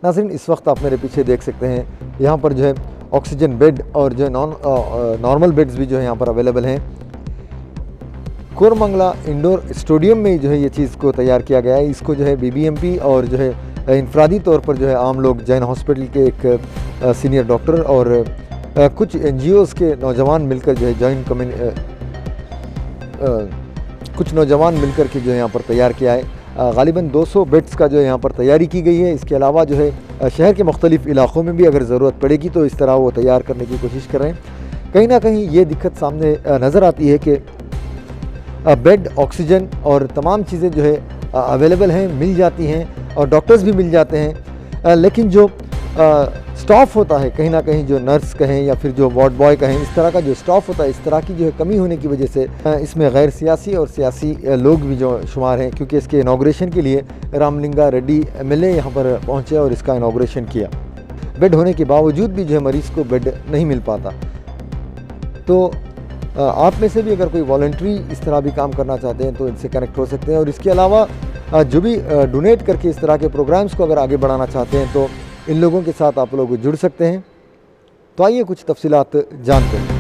नाज़रीन, इस वक्त आप मेरे पीछे देख सकते हैं, यहाँ पर जो है ऑक्सीजन बेड और जो है नॉर्मल बेड्स भी जो है यहाँ पर अवेलेबल हैं। कोरमंगला इंडोर स्टेडियम में जो है ये चीज़ को तैयार किया गया है। इसको जो है बीबीएमपी और जो है इनफरादी तौर पर जो है आम लोग जैन हॉस्पिटल के एक सीनियर डॉक्टर और कुछ एनजीओज़ के नौजवान मिलकर जो है कुछ नौजवान मिलकर के जो है यहाँ पर तैयार किया है। गालिबन 200 बेड्स का जो है यहाँ पर तैयारी की गई है। इसके अलावा जो है शहर के मुख्तलिफ़ इलाक़ों में भी अगर ज़रूरत पड़ेगी तो इस तरह वो तैयार करने की कोशिश कर रहे हैं। कहीं ना कहीं ये दिक्कत सामने नज़र आती है कि बेड, ऑक्सीजन और तमाम चीज़ें जो है अवेलेबल हैं, मिल जाती हैं और डॉक्टर्स भी मिल जाते हैं, लेकिन जो स्टाफ होता है, कहीं ना कहीं जो नर्स कहें या फिर जो वार्ड बॉय कहें, इस तरह का जो स्टाफ होता है, इस तरह की जो है कमी होने की वजह से इसमें गैर सियासी और सियासी लोग भी जो शुमार हैं, क्योंकि इसके इनाग्रेशन के लिए रामलिंगा रेड्डी एमएलए यहाँ पर पहुँचे और इसका इनाग्रेशन किया। बेड होने के बावजूद भी जो है मरीज़ को बेड नहीं मिल पाता। तो आप में से भी अगर कोई वॉलंटरी इस तरह भी काम करना चाहते हैं तो इनसे कनेक्ट हो सकते हैं। और इसके अलावा जो भी डोनेट करके इस तरह के प्रोग्राम्स को अगर आगे बढ़ाना चाहते हैं तो इन लोगों के साथ आप लोग जुड़ सकते हैं। तो आइए कुछ तफसीलात जानते हैं।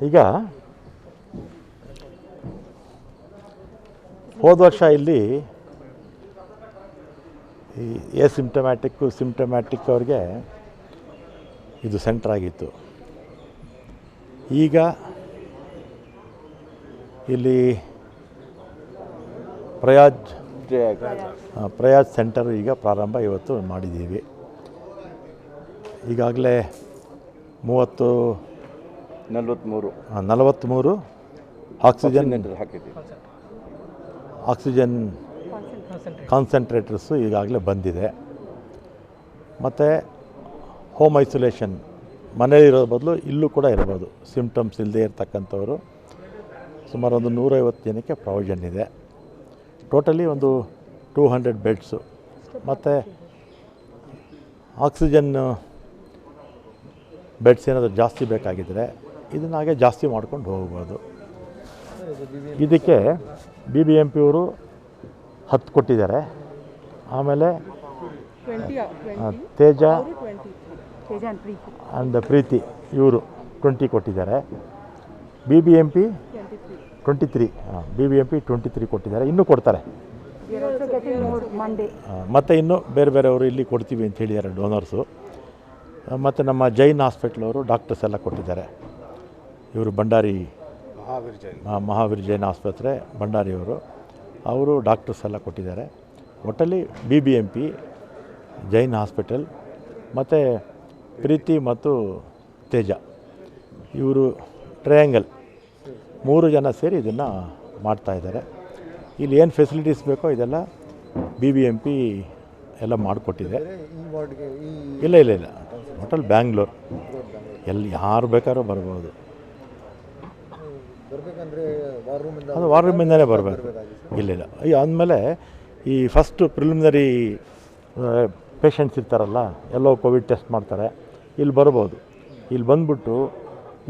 ಈಗ ಹೋದ ವರ್ಷ ಇಲ್ಲಿ ಈ ಎಸಿಂಪ್ಟಮ್ಯಾಟಿಕ್ಕು ಸಿಂಪ್ಟಮ್ಯಾಟಿಕ್ ಅವ್ರಿಗೆ ಇದು ಸೆಂಟರ್ ಆಗಿತ್ತು. ಈಗ ಇಲ್ಲಿ ಪ್ರಯಾಜ್ ಸೆಂಟರ್ ಈಗ ಪ್ರಾರಂಭ ಇವತ್ತು ಮಾಡಿದ್ದೀವಿ. ಈಗಾಗಲೇ 43 ಆಕ್ಸಿಜನ್ ಕಾನ್ಸಂಟ್ರೇಟರ್ಸು ಈಗಾಗಲೇ ಬಂದಿದೆ. ಮತ್ತು ಹೋಮ್ ಐಸೋಲೇಷನ್ ಮನೆಯಲ್ಲಿರೋ ಬದಲು ಇಲ್ಲೂ ಕೂಡ ಇರ್ಬೋದು. ಸಿಂಪ್ಟಮ್ಸ್ ಇಲ್ಲದೆ ಇರ್ತಕ್ಕಂಥವರು ಸುಮಾರು ಒಂದು 150 ಜನಕ್ಕೆ ಪ್ರಾವಿಷನ್ ಇದೆ. ಟೋಟಲಿ ಒಂದು 200 ಬೆಡ್ಸು. ಮತ್ತು ಆಕ್ಸಿಜನ್ ಬೆಡ್ಸ್ ಏನಾದರೂ ಜಾಸ್ತಿ ಬೇಕಾಗಿದ್ದರೆ ಇದನ್ನು ಹಾಗೆ ಜಾಸ್ತಿ ಮಾಡ್ಕೊಂಡು ಹೋಗ್ಬೋದು. ಇದಕ್ಕೆ BBMP ಅವರು 10 ಕೊಟ್ಟಿದ್ದಾರೆ. ಆಮೇಲೆ ತೇಜ ಆ್ಯಂಡ್ ಪ್ರೀತಿ ಇವರು 20 ಕೊಟ್ಟಿದ್ದಾರೆ. BBMP 23 BBMP 23 ಕೊಟ್ಟಿದ್ದಾರೆ. ಇನ್ನೂ ಕೊಡ್ತಾರೆ. ಮತ್ತು ಇನ್ನೂ ಬೇರೆ ಬೇರೆಯವರು ಇಲ್ಲಿ ಕೊಡ್ತೀವಿ ಅಂತ ಹೇಳಿದ್ದಾರೆ ಡೋನರ್ಸು. ಮತ್ತು ನಮ್ಮ ಜೈನ್ ಹಾಸ್ಪಿಟ್ಲ್ ಅವರು ಡಾಕ್ಟರ್ಸ್ ಎಲ್ಲ ಕೊಟ್ಟಿದ್ದಾರೆ. ಇವರು ಭಂಡಾರಿ ಮಹಾವೀರ್ ಜೈನ್ ಆಸ್ಪತ್ರೆ ಭಂಡಾರಿಯವರು, ಅವರು ಡಾಕ್ಟರ್ಸ್ ಎಲ್ಲ ಕೊಟ್ಟಿದ್ದಾರೆ. ಒಟ್ಟಲ್ಲಿ BBMP, ಜೈನ್ ಹಾಸ್ಪಿಟಲ್ ಮತ್ತು ಪ್ರೀತಿ ಮತ್ತು ತೇಜ ಇವರು ಟ್ರಯಾಂಗಲ್ 3 ಜನ ಸೇರಿ ಇದನ್ನು ಮಾಡ್ತಾಯಿದ್ದಾರೆ. ಇಲ್ಲಿ ಏನು ಫೆಸಿಲಿಟೀಸ್ ಬೇಕೋ ಇದೆಲ್ಲ BBMP ಎಲ್ಲ ಮಾಡಿಕೊಟ್ಟಿದೆ. ಇಲ್ಲ ಹೋಟೆಲ್ ಬ್ಯಾಂಗ್ಳೂರ್ ಎಲ್ಲಿ ಯಾರು ಬೇಕಾದ್ರೂ ಬರ್ಬೋದು. ಅದು ವಾರ್ ರೂಮಿಂದಲೇ ಬರಬೇಕು. ಇಲ್ಲ ಅಂದಮೇಲೆ ಈ ಫಸ್ಟು ಪ್ರಿಲಿಮಿನರಿ ಪೇಷಂಟ್ಸ್ ಇರ್ತಾರಲ್ಲ, ಎಲ್ಲೋ ಕೋವಿಡ್ ಟೆಸ್ಟ್ ಮಾಡ್ತಾರೆ, ಇಲ್ಲಿ ಬರ್ಬೋದು. ಇಲ್ಲಿ ಬಂದ್ಬಿಟ್ಟು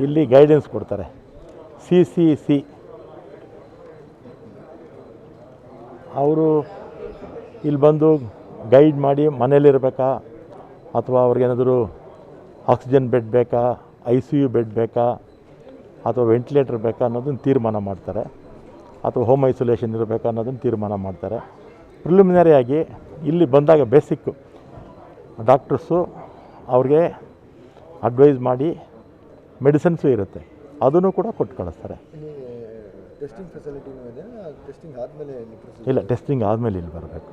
ಇಲ್ಲಿ ಗೈಡೆನ್ಸ್ ಕೊಡ್ತಾರೆ. CCC ಅವರು ಇಲ್ಲಿ ಬಂದು ಗೈಡ್ ಮಾಡಿ ಮನೇಲಿರಬೇಕಾ ಅಥವಾ ಅವ್ರಿಗೇನಾದರೂ ಆಕ್ಸಿಜನ್ ಬೆಡ್ ಬೇಕಾ, ICU ಬೆಡ್ ಬೇಕಾ ಅಥವಾ ವೆಂಟಿಲೇಟರ್ ಬೇಕಾ ಅನ್ನೋದನ್ನು ತೀರ್ಮಾನ ಮಾಡ್ತಾರೆ, ಅಥವಾ ಹೋಮ್ ಐಸೋಲೇಷನ್ ಇರಬೇಕಾ ಅನ್ನೋದನ್ನು ತೀರ್ಮಾನ ಮಾಡ್ತಾರೆ. ಪ್ರಿಲಿಮಿನರಿಯಾಗಿ ಇಲ್ಲಿ ಬಂದಾಗ ಬೇಸಿಕ್ಕು ಡಾಕ್ಟರ್ಸು ಅವ್ರಿಗೆ ಅಡ್ವೈಸ್ ಮಾಡಿ ಮೆಡಿಸಿನ್ಸು ಇರುತ್ತೆ, ಅದನ್ನು ಕೂಡ ಕೊಟ್ಟು ಕಳಿಸ್ತಾರೆ. ಟೆಸ್ಟಿಂಗ್ ಫೆಸಿಲಿಟಿನೂ ಇದೆ, ಟೆಸ್ಟಿಂಗ್ ಆದಮೇಲೆ ಇಲ್ಲ, ಟೆಸ್ಟಿಂಗ್ ಆದಮೇಲೆ ಇಲ್ಲಿ ಬರಬೇಕು,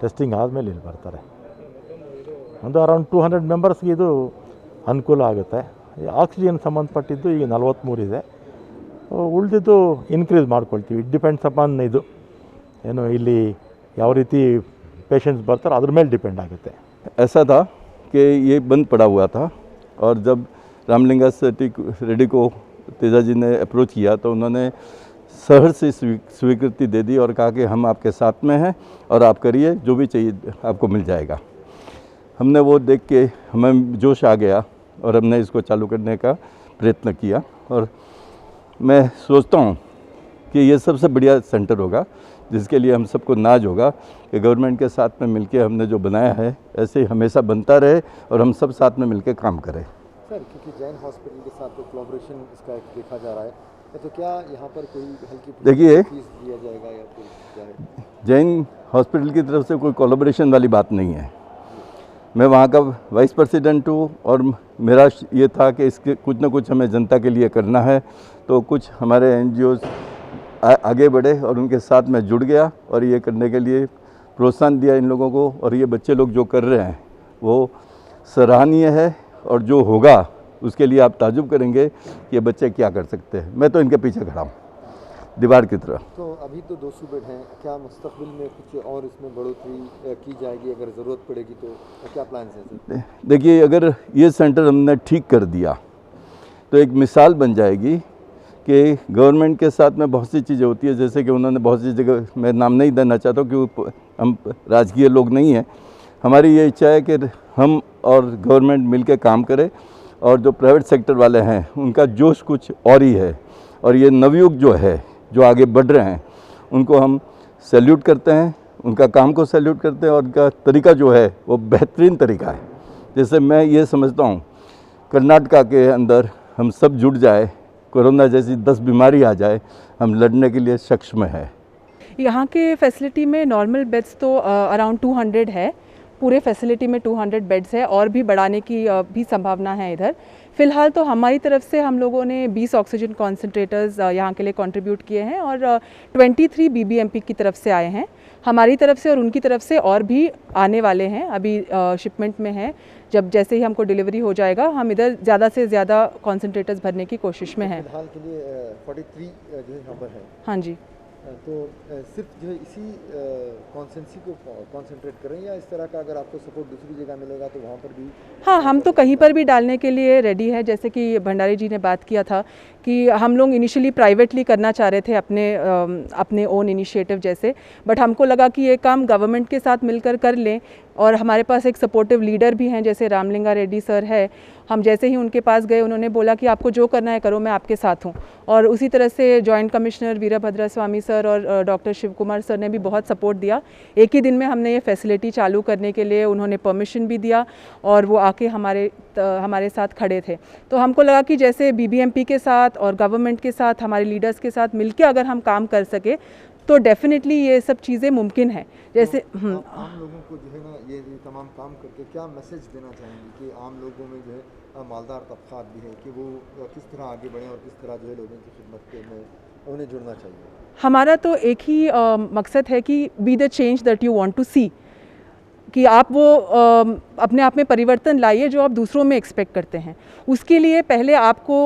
ಟೆಸ್ಟಿಂಗ್ ಆದಮೇಲೆ ಇಲ್ಲಿ ಬರ್ತಾರೆ. ಒಂದು ಅರೌಂಡ್ 200 ಮೆಂಬರ್ಸ್ಗೆ ಇದು ಅನುಕೂಲ ಆಗುತ್ತೆ. ಆಕ್ಸಿಜನ್ ಸಂಬಂಧಪಟ್ಟಿದ್ದು ಈಗ 43 ಇದೆ, ಉಳಿದಿದ್ದು ಇನ್ಕ್ರೀಸ್ ಮಾಡ್ಕೊಳ್ತೀವಿ. ಇಟ್ ಡಿಪೆಂಡ್ಸ್ ಅಪಾನ್ ಇದು ಏನು ಇಲ್ಲಿ ಯಾವ ರೀತಿ पेशेंट्स ಬರ್ತಾರೆ ಅದ್ರ ಮೇಲೆ ಡಿಪೆಂಡ್ ಆಗುತ್ತೆ. ऐसा था कि ये बंद पड़ा हुआ था और जब रामलिंगा रेड्डी को तेजा जी ने अप्रोच किया तो उन्होंने शहर से स्वीकृति दे दी और कहा कि हम आपके साथ में हैं और आप करिए, जो भी चाहिए आपको मिल जाएगा. हमने वो देख के हमें जोश आ गया और हमने इसको चालू करने का प्रयत्न किया. और मैं सोचता हूँ कि ये सबसे बढ़िया सेंटर होगा जिसके लिए हम सबको नाज होगा कि गवर्नमेंट के साथ में मिलके हमने जो बनाया है ऐसे ही हमेशा बनता रहे और हम सब साथ में मिलके काम करें. सर, क्योंकि जैन हॉस्पिटल के साथ तो कोलैबोरेशन इसका एक देखा जा रहा है, तो क्या यहाँ पर कोई हल्की देखिए, फीस दिया जाएगा या फिर क्या है? जैन हॉस्पिटल की तरफ से कोई कोलैबोरेशन वाली बात नहीं है. मैं वहाँ का वाइस प्रेसिडेंट हूँ और मेरा ये था कि इसके कुछ ना कुछ हमें जनता के लिए करना है. तो कुछ हमारे NGOs आगे बढ़े और उनके साथ में जुड़ गया और ये करने के लिए प्रोत्साहन दिया इन लोगों को. और ये बच्चे लोग जो कर रहे हैं वो सराहनीय है और जो होगा उसके लिए आप ताजुब करेंगे कि ये बच्चे क्या कर सकते हैं. मैं तो इनके पीछे खड़ा हूँ दीवार की तरह. तो अभी तो 200 बेड हैं, क्या मुस्तकबिल में कुछ और इसमें बढ़ोतरी की जाएगी अगर ज़रूरत पड़ेगी तो क्या प्लान्स हैं? देखिए, अगर ये सेंटर हमने ठीक कर दिया तो एक मिसाल बन जाएगी कि गवर्नमेंट के साथ में बहुत सी चीज़ें होती है. जैसे कि उन्होंने बहुत सी जगह, मैं नाम नहीं देना चाहता हूँ क्योंकि हम राजकीय लोग नहीं हैं. हमारी ये इच्छा है कि हम और गवर्नमेंट मिलकर काम करें और जो प्राइवेट सेक्टर वाले हैं उनका जोश कुछ और ही है. और ये नवयुग जो है, जो आगे बढ़ रहे हैं, उनको हम सैल्यूट करते हैं, उनका काम को सैल्यूट करते हैं और उनका तरीका जो है वो बेहतरीन तरीका है. जैसे मैं ये समझता हूँ कर्नाटका के अंदर हम सब जुट जाए, कोरोना जैसी 10 बीमारी आ जाए, हम लड़ने के लिए सक्षम है. यहाँ के फैसिलिटी में नॉर्मल बेड्स तो अराउंड 200 है, पूरे फैसिलिटी में 200 बेड्स है और भी बढ़ाने की भी संभावना है इधर. फ़िलहाल तो हमारी तरफ से हम लोगों ने 20 ऑक्सीजन कॉन्सेंट्रेटर्स यहाँ के लिए कंट्रीब्यूट किए हैं और 23 BBMP की तरफ से आए हैं. हमारी तरफ से और उनकी तरफ से और भी आने वाले हैं, अभी शिपमेंट में हैं. जब जैसे ही हमको डिलीवरी हो जाएगा हम इधर ज़्यादा से ज़्यादा कॉन्सेंट्रेटर्स भरने की कोशिश में हैं. फिलहाल के लिए 43 जो है यहाँ पर है. हाँ जी, तो सिर्फ जो है इसी कॉन्सेंसी को कॉन्सेंट्रेट करें या इस तरह का अगर आपको सपोर्ट दूसरी जगह मिलेगा तो वहाँ पर भी? हाँ, हम तो कहीं पर भी डालने के लिए रेडी है. जैसे कि भंडारी जी ने बात किया था कि हम लोग इनिशियली प्राइवेटली करना चाह रहे थे अपने ओन इनिशिएटिव जैसे, बट हमको लगा कि ये काम गवर्नमेंट के साथ मिलकर कर लें और हमारे पास एक सपोर्टिव लीडर भी हैं जैसे रामलिंगा रेड्डी सर है. हम जैसे ही उनके पास गए उन्होंने बोला कि आपको जो करना है करो, मैं आपके साथ हूँ. और उसी तरह से जॉइंट कमिश्नर वीरभद्र स्वामी सर और डॉक्टर शिव कुमार सर ने भी बहुत सपोर्ट दिया. एक ही दिन में हमने ये फैसिलिटी चालू करने के लिए उन्होंने परमिशन भी दिया और वो आके हमारे साथ खड़े थे. तो हमको लगा कि जैसे BBMP के साथ और गवर्नमेंट के साथ, हमारे लीडर्स के साथ मिलके अगर हम काम कर सके तो डेफिनेटली ये सब चीज़ें मुमकिन है. जैसे आम लोगों को जो है ना ये तमाम काम करके क्या मैसेज देना चाहेंगे कि आम लोगों में जो है मालदार तबकात भी है कि वो किस तरह आगे बढ़ें और किस तरह जो है लोगों की खिदमत में उन्हें जुड़ना चाहिए? हमारा तो एक ही मकसद है कि be the change that you want to see, कि आप वो अपने आप में परिवर्तन लाइए जो आप दूसरों में एक्सपेक्ट करते हैं. उसके लिए पहले आपको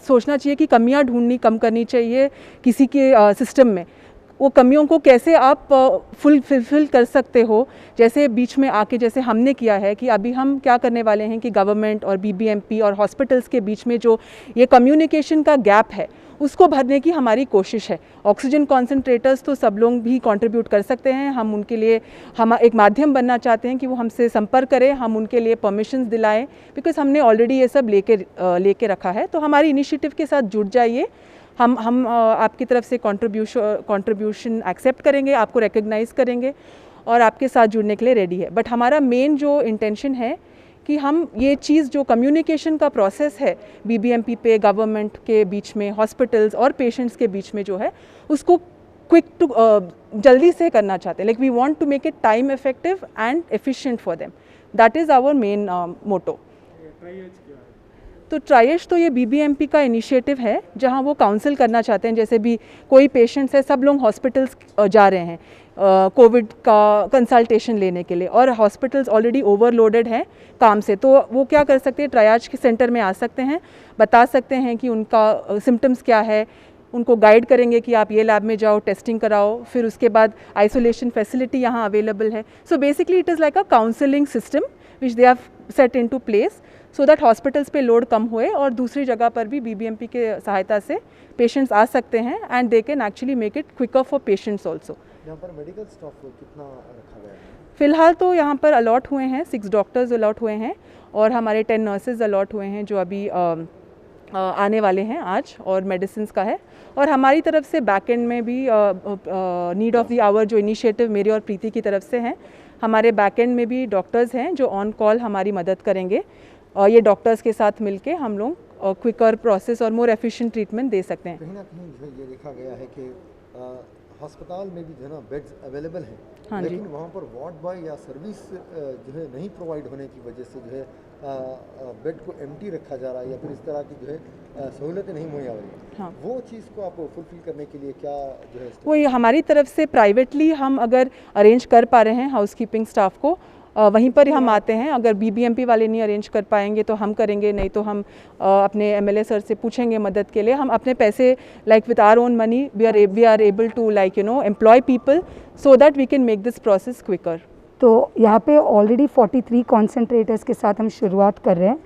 सोचना चाहिए कि कमियां ढूंढनी कम करनी चाहिए किसी के सिस्टम में. वो कमियों को कैसे आप फुलफिल कर सकते हो. जैसे बीच में आके जैसे हमने किया है कि अभी हम क्या करने वाले हैं कि गवर्नमेंट और BBMP और हॉस्पिटल्स के बीच में जो ये कम्युनिकेशन का गैप है उसको भरने की हमारी कोशिश है. ऑक्सीजन कॉन्सेंट्रेटर्स तो सब लोग भी कंट्रीब्यूट कर सकते हैं. हम उनके लिए हम एक माध्यम बनना चाहते हैं कि वो हमसे संपर्क करें, हम उनके लिए परमिशंस दिलाएं, बिकॉज हमने ऑलरेडी ये सब लेके रखा है. तो हमारी इनिशिएटिव के साथ जुड़ जाइए. हम आपकी तरफ से कंट्रीब्यूशन एक्सेप्ट करेंगे, आपको रिकग्नाइज़ करेंगे और आपके साथ जुड़ने के लिए रेडी है. बट हमारा मेन जो इंटेंशन है कि हम ये चीज़ जो कम्युनिकेशन का प्रोसेस है BBMP पे, गवर्नमेंट के बीच में, हॉस्पिटल्स और पेशेंट्स के बीच में जो है उसको क्विक टू जल्दी से करना चाहते हैं. Like we want to make it time effective and efficient for them. That is our main motto. तो ट्राइएज तो ये बीबीएमपी का इनिशिएटिव है जहां वो काउंसिल करना चाहते हैं। जैसे भी कोई पेशेंट्स है, सब लोग हॉस्पिटल्स जा रहे हैं कोविड का कंसल्टेशन लेने के लिए, और हॉस्पिटल्स ऑलरेडी ओवरलोडेड हैं काम से, तो वो क्या कर सकते हैं, ट्राइएज के सेंटर में आ सकते हैं, बता सकते हैं कि उनका सिम्टम्स क्या है, उनको गाइड करेंगे कि आप ये लैब में जाओ, टेस्टिंग कराओ, फिर उसके बाद आइसोलेशन फैसिलिटी यहाँ अवेलेबल है। So basically it is like a counselling system which they have set into place so that hospitals पे लोड कम हुए और दूसरी जगह पर भी बीबीएमपी के सहायता से पेशेंट्स आ सकते हैं and they can actually make it quicker for patients also. यहाँ पर मेडिकल स्टाफ कितना रखा गया है? फ़िलहाल तो यहाँ पर अलॉट हुए हैं 6 डॉक्टर्स अलॉट हुए हैं और हमारे 10 नर्सेज अलॉट हुए हैं जो अभी आने वाले हैं आज, और मेडिसिन्स का है। और हमारी तरफ से बैक एंड में भी नीड ऑफ द आवर जो इनिशिएटिव मेरी और प्रीति की तरफ से हैं, हमारे बैक एंड में भी डॉक्टर्स हैं जो ऑन कॉल हमारी मदद करेंगे। ये डॉक्टर्स के साथ मिलके हम लोग क्विकर प्रोसेस और मोर एफिशिएंट ट्रीटमेंट दे सकते हैं। कहीं ना कहीं जो है ये देखा गया है कि अस्पताल में भी जो है ना बेड्स अवेलेबल हैं, हाँ जी। लेकिन वहाँ पर वार्ड बॉय या सर्विस जो है नहीं प्रोवाइड होने की वजह से जो है बेड को एम्प्टी रखा जा रहा है या फिर इस तरह की जो है सहूलतें नहीं मुहैया हो रही हैं। हाँ। वो चीज़ को आप फुलफिल करने के लिए क्या जो है वो ये हमारी तरफ से प्राइवेटली हम अगर अरेंज कर पा रहे हैं हाउसकीपिंग स्टाफ को, वहीं पर हम आते हैं। अगर बीबीएमपी वाले नहीं अरेंज कर पाएंगे तो हम करेंगे, नहीं तो हम अपने एमएलए सर से पूछेंगे मदद के लिए। हम अपने पैसे like with our own money we are able to like employ people so that we can make this process quicker. तो यहाँ पे ऑलरेडी 43 कॉन्सेंट्रेटर्स के साथ हम शुरुआत कर रहे हैं,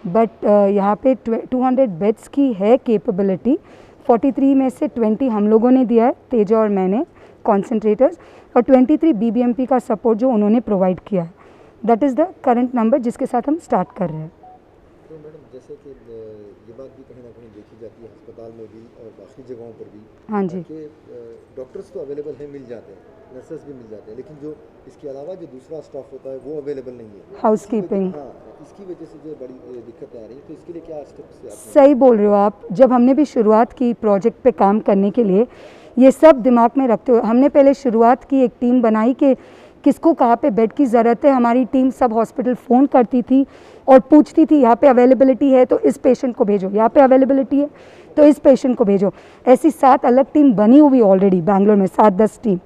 बट यहाँ पे 200 बेड्स की है कैपेबिलिटी। 43 में से 20 हम लोगों ने दिया है, तेजा और मैंने, कॉन्सेंट्रेटर्स, और 23 बीबीएमपी का सपोर्ट जो उन्होंने प्रोवाइड किया है। That is the current number जिसके साथ हम स्टार्ट कर रहे हैं। तो मैडम जैसे कि ये बात भी कहीं ना कहीं देखी जाती है अस्पताल में भी और बाकी जगहों पर भी, हाँ जी, कि डॉक्टर्स तो अवेलेबल हैं, मिल जाते हैं, नर्सेस भी मिल जाते हैं, लेकिन जो इसके अलावा जो दूसरा स्टाफ होता है वो अवेलेबल नहीं है। हाउसकीपिंग, हाँ, इसकी वजह से जो बड़ी दिक्कतें आ रही हैं, तो इसके लिए क्या स्टेप्स? सही बोल रहे हो आप। जब हमने भी शुरुआत की प्रोजेक्ट पे काम करने के लिए, ये सब दिमाग में रखते हुए हमने पहले शुरुआत की, एक टीम बनाई कि किसको कहाँ पे बेड की ज़रूरत है। हमारी टीम सब हॉस्पिटल फ़ोन करती थी और पूछती थी यहाँ पे अवेलेबिलिटी है तो इस पेशेंट को भेजो, यहाँ पे अवेलेबिलिटी है तो इस पेशेंट को भेजो। ऐसी 7 अलग टीम बनी हुई ऑलरेडी बैंगलोर में, 7-10 टीम।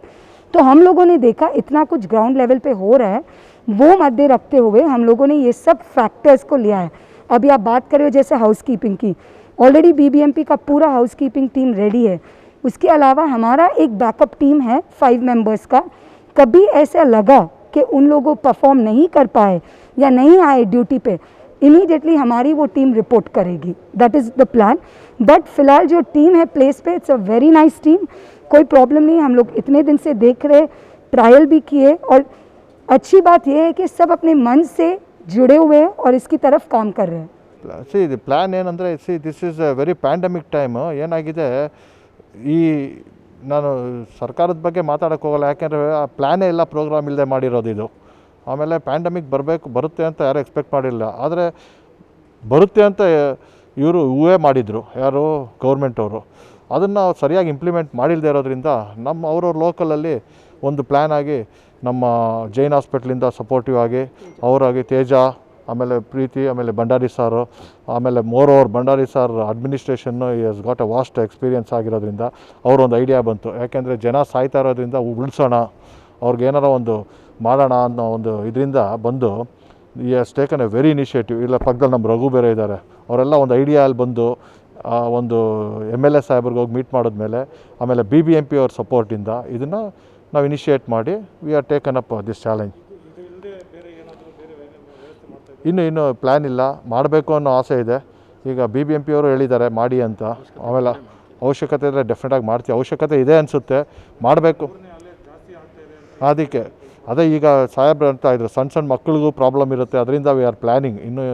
तो हम लोगों ने देखा इतना कुछ ग्राउंड लेवल पे हो रहा है, वो मद्दे रखते हुए हम लोगों ने ये सब फैक्टर्स को लिया है। अभी आप बात कर रहे हो जैसे हाउसकीपिंग की, ऑलरेडी बीबीएमपी का पूरा हाउसकीपिंग टीम रेडी है। उसके अलावा हमारा एक बैकअप टीम है 5 मेंबर्स का। कभी ऐसा लगा कि उन लोगों परफॉर्म नहीं कर पाए या नहीं आए ड्यूटी पे, इमीडिएटली हमारी वो टीम रिपोर्ट करेगी। That is the plan. But फिलहाल जो टीम है प्लेस पे, it's a very nice team, कोई प्रॉब्लम नहीं। हम लोग इतने दिन से देख रहे, ट्रायल भी किए, और अच्छी बात यह है कि सब अपने मन से जुड़े हुए हैं और इसकी तरफ काम कर रहे हैं। ಸಿ ಇದು ಪ್ಲ್ಯಾನ್ ಏನಂದರೆ this is A very pandemic time. ಏನಾಗಿದೆ, ಈ ನಾನು ಸರ್ಕಾರದ ಬಗ್ಗೆ ಮಾತಾಡೋಕ್ಕೆ ಹೋಗಲ್ಲ, ಯಾಕೆಂದರೆ ಆ ಪ್ಲ್ಯಾನೇ ಇಲ್ಲ, ಪ್ರೋಗ್ರಾಮ್ ಇಲ್ಲದೆ ಮಾಡಿರೋದು ಇದು. ಆಮೇಲೆ ಪ್ಯಾಂಡಮಿಕ್ ಬರುತ್ತೆ ಅಂತ ಯಾರು ಎಕ್ಸ್ಪೆಕ್ಟ್ ಮಾಡಿರಲಿಲ್ಲ, ಆದರೆ ಬರುತ್ತೆ ಅಂತ ಇವರು ಊಹೆ ಮಾಡಿದರು, ಯಾರು ಗೌರ್ಮೆಂಟವರು. ಅದನ್ನು ಸರಿಯಾಗಿ ಇಂಪ್ಲಿಮೆಂಟ್ ಮಾಡಿಲ್ಲದೆ ಇರೋದ್ರಿಂದ ಅವ್ರವ್ರ ಲೋಕಲಲ್ಲಿ ಒಂದು ಪ್ಲ್ಯಾನ್ ಆಗಿ ನಮ್ಮ ಜೈನ್ ಹಾಸ್ಪಿಟ್ಲಿಂದ ಸಪೋರ್ಟಿವ್ ಆಗಿ ಅವರಾಗಿ ತೇಜ, ಆಮೇಲೆ ಪ್ರೀತಿ, ಆಮೇಲೆ ಭಂಡಾರಿ ಸಾರು, ಆಮೇಲೆ ಮೋರ್ ಭಂಡಾರಿ ಸಾರ್ ಅಡ್ಮಿನಿಸ್ಟ್ರೇಷನ್ನು is got a vast experience ಆಗಿರೋದ್ರಿಂದ ಅವರೊಂದು ಐಡಿಯಾ ಬಂತು. ಯಾಕೆಂದರೆ ಜನ ಸಾಯ್ತಾ ಇರೋದ್ರಿಂದ ಉಳಿಸೋಣ, ಅವ್ರಿಗೇನಾರ ಒಂದು ಮಾಡೋಣ ಅನ್ನೋ ಒಂದು ಇದರಿಂದ ಬಂದು ಈ has taken A very initiative. ಇಲ್ಲ ಪಕ್ಕದಲ್ಲಿ ನಮ್ಮ ರಘು ಬೇರೆ ಇದ್ದಾರೆ, ಅವರೆಲ್ಲ ಒಂದು ಐಡಿಯಲ್ಲಿ ಬಂದು ಒಂದು MLA ಸಾಹೇಬ್ರಿಗೆ ಹೋಗಿ ಮೀಟ್ ಮಾಡಿದ್ಮೇಲೆ, ಆಮೇಲೆ BBMP ಅವ್ರ ಸಪೋರ್ಟಿಂದ ಇದನ್ನು ನಾವು ಇನಿಷಿಯೇಟ್ ಮಾಡಿ we are taken up this challenge. ಇನ್ನು ಪ್ಲ್ಯಾನ್ ಇಲ್ಲ, ಮಾಡಬೇಕು ಅನ್ನೋ ಆಸೆ ಇದೆ. ಈಗ BBMP ಅವರು ಹೇಳಿದ್ದಾರೆ ಮಾಡಿ ಅಂತ. ಆಮೇಲೆ ಅವಶ್ಯಕತೆ ಇದ್ದರೆ ಡೆಫಿನೆಟಾಗಿ ಮಾಡ್ತೀವಿ. ಅವಶ್ಯಕತೆ ಇದೆ ಅನಿಸುತ್ತೆ, ಮಾಡಬೇಕು. ಅದಕ್ಕೆ ಅದೇ ಈಗ ಸಾಹೇಬ್ರು ಅಂತ ಇದ್ರು, ಸಣ್ಣ ಮಕ್ಕಳಿಗೂ ಪ್ರಾಬ್ಲಮ್ ಇರುತ್ತೆ, ಅದರಿಂದ ವಿ ಆರ್ ಪ್ಲ್ಯಾನಿಂಗ್. ಇನ್ನೂ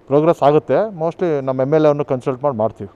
ಪ್ರೋಗ್ರೆಸ್ ಆಗುತ್ತೆ. ಮೋಸ್ಟ್ಲಿ ನಮ್ಮ MLA ಅವ್ರನ್ನ ಕನ್ಸಲ್ಟ್ ಮಾಡಿ ಮಾಡ್ತೀವಿ.